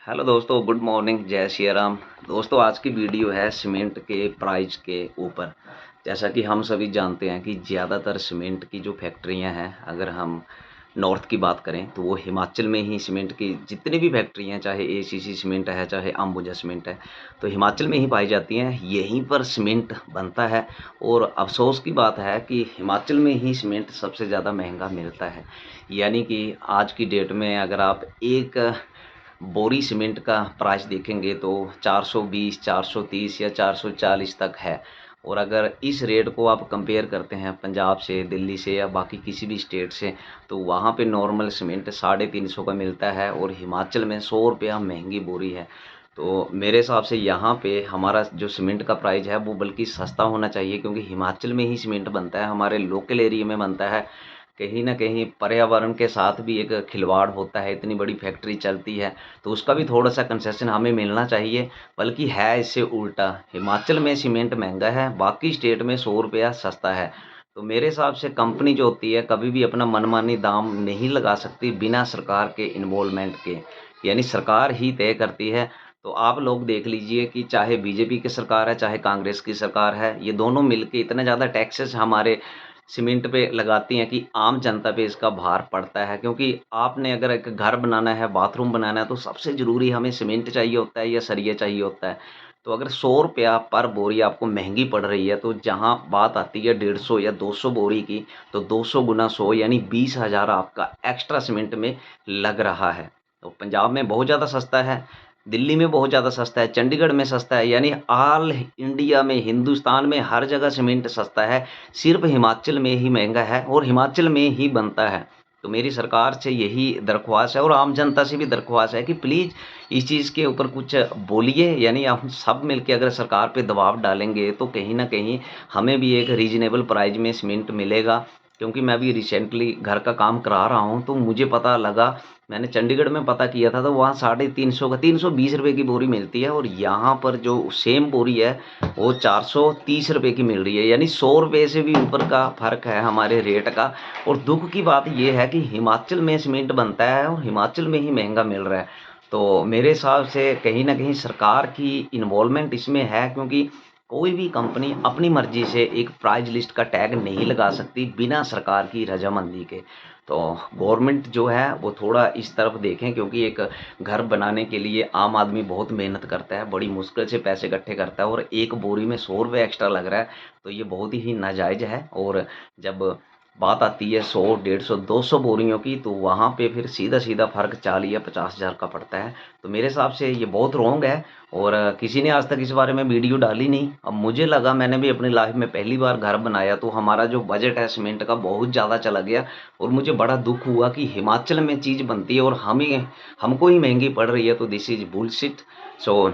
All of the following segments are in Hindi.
हेलो दोस्तों, गुड मॉर्निंग, जय श्री राम। दोस्तों, आज की वीडियो है सीमेंट के प्राइस के ऊपर। जैसा कि हम सभी जानते हैं कि ज़्यादातर सीमेंट की जो फैक्ट्रियां हैं, अगर हम नॉर्थ की बात करें तो वो हिमाचल में ही सीमेंट की जितनी भी फैक्ट्री हैं, चाहे एसीसी सीमेंट है, चाहे अंबुजा सीमेंट है, तो हिमाचल में ही पाई जाती हैं। यहीं पर सीमेंट बनता है और अफसोस की बात है कि हिमाचल में ही सीमेंट सबसे ज़्यादा महंगा मिलता है। यानी कि आज की डेट में अगर आप एक बोरी सीमेंट का प्राइस देखेंगे तो 420, 430 या 440 तक है। और अगर इस रेट को आप कंपेयर करते हैं पंजाब से, दिल्ली से या बाकी किसी भी स्टेट से, तो वहाँ पे नॉर्मल सीमेंट 350 का मिलता है और हिमाचल में 100 रुपया महंगी बोरी है। तो मेरे हिसाब से यहाँ पे हमारा जो सीमेंट का प्राइस है वो बल्कि सस्ता होना चाहिए, क्योंकि हिमाचल में ही सीमेंट बनता है, हमारे लोकल एरिया में बनता है। कहीं न कहीं पर्यावरण के साथ भी एक खिलवाड़ होता है, इतनी बड़ी फैक्ट्री चलती है, तो उसका भी थोड़ा-सा कंसेशन हमें मिलना चाहिए। बल्कि है इससे उल्टा, हिमाचल में सीमेंट महँगा है, बाकी स्टेट में 100 रुपया सस्ता है। तो मेरे हिसाब से कंपनी जो होती है, कभी भी अपना मनमानी दाम नहीं लगा सकती बिना सरकार के इन्वॉल्वमेंट के, यानी सरकार ही तय करती है। तो आप लोग देख लीजिए कि चाहे बीजेपी की सरकार है, चाहे कांग्रेस की सरकार है, ये दोनों मिलके इतना ज़्यादा टैक्सेस हमारे सीमेंट पे लगाती हैं कि आम जनता पे इसका भार पड़ता है। क्योंकि आपने अगर एक घर बनाना है, बाथरूम बनाना है, तो सबसे ज़रूरी हमें सीमेंट चाहिए होता है या सरिया चाहिए होता है। तो अगर 100 रुपया पर बोरी आपको महँगी पड़ रही है, तो जहाँ बात आती है 150 या 200 बोरी की, तो 200 गुना 100 यानी 20,000 आपका एक्स्ट्रा सीमेंट में लग रहा है। तो पंजाब में बहुत ज़्यादा सस्ता है, दिल्ली में बहुत ज़्यादा सस्ता है, चंडीगढ़ में सस्ता है, यानी ऑल इंडिया में, हिंदुस्तान में हर जगह सीमेंट सस्ता है। सिर्फ हिमाचल में ही महँगा है और हिमाचल में ही बनता है। तो मेरी सरकार से यही दरख्वास्त है और आम जनता से भी दरख्वास्त है कि प्लीज़ इस चीज़ के ऊपर कुछ बोलिए। यानी हम सब मिलके अगर सरकार पे दबाव डालेंगे तो कहीं न कहीं हमें भी एक रीज़नेबल प्राइस में सीमेंट मिलेगा। क्योंकि मैं अभी रिसेंटली घर का काम करा रहा हूँ, तो मुझे पता लगा, मैंने चंडीगढ़ में पता किया था, तो वहाँ 350 का 320 रुपए की बोरी मिलती है और यहाँ पर जो सेम बोरी है वो 430 रुपए की मिल रही है। यानी 100 रुपए से भी ऊपर का फ़र्क है हमारे रेट का। और दुःख की बात ये है कि हिमाचल में सीमेंट बनता है और हिमाचल में ही महँगा मिल रहा है। तो मेरे हिसाब से कहीं न कहीं सरकार की इन्वॉल्वमेंट इसमें है, क्योंकि कोई भी कंपनी अपनी मर्ज़ी से एक प्राइस लिस्ट का टैग नहीं लगा सकती बिना सरकार की रज़ामंदी के। तो गवर्नमेंट जो है वो थोड़ा इस तरफ देखें, क्योंकि एक घर बनाने के लिए आम आदमी बहुत मेहनत करता है, बड़ी मुश्किल से पैसे इकट्ठे करता है और एक बोरी में 100 रुपए एक्स्ट्रा लग रहा है, तो ये बहुत ही नाजायज़ है। और जब बात आती है 100, 150, 200 बोरियों की, तो वहाँ पे फिर सीधा-सीधा फ़र्क 40 या 50,000 का पड़ता है। तो मेरे हिसाब से ये बहुत रॉन्ग है और किसी ने आज तक इस बारे में वीडियो डाली नहीं। अब मुझे लगा, मैंने भी अपनी लाइफ़ में पहली बार घर बनाया, तो हमारा जो बजट है सीमेंट का बहुत ज़्यादा चला गया और मुझे बड़ा दुःख हुआ कि हिमाचल में चीज़ बनती है और हमको ही महँगी पड़ रही है, तो this is bullshit. So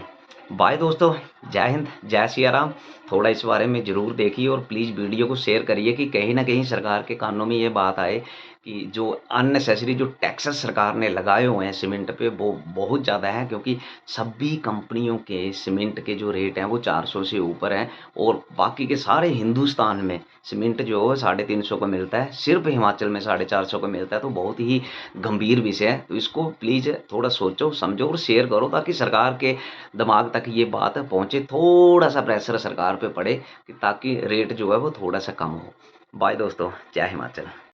bye दोस्तों, जय हिंद, जय सिया राम। थोड़ा इस बारे में ज़रूर देखिए और प्लीज़ वीडियो को शेयर करिए कि कहीं न कहीं सरकार के कानों में ये बात आए कि जो अननेसेसरी जो टैक्सेस सरकार ने लगाए हुए हैं सीमेंट पे, वो बहुत ज़्यादा हैं। क्योंकि सभी कंपनियों के सीमेंट के जो रेट हैं वो 400 से ऊपर हैं और बाकी के सारे हिंदुस्तान में सीमेंट जो है 350 का मिलता है, सिर्फ हिमाचल में 450 का मिलता है। तो बहुत ही गंभीर विषय है, तो इसको प्लीज़ थोड़ा सोचो, समझो और शेयर करो, ताकि सरकार के दिमाग तक ये बात पहुँचे, थोड़ा-सा प्रेशर सरकार पे पड़े कि ताकि रेट जो है वो थोड़ा-सा कम हो। बाय दोस्तों, जय हिमाचल।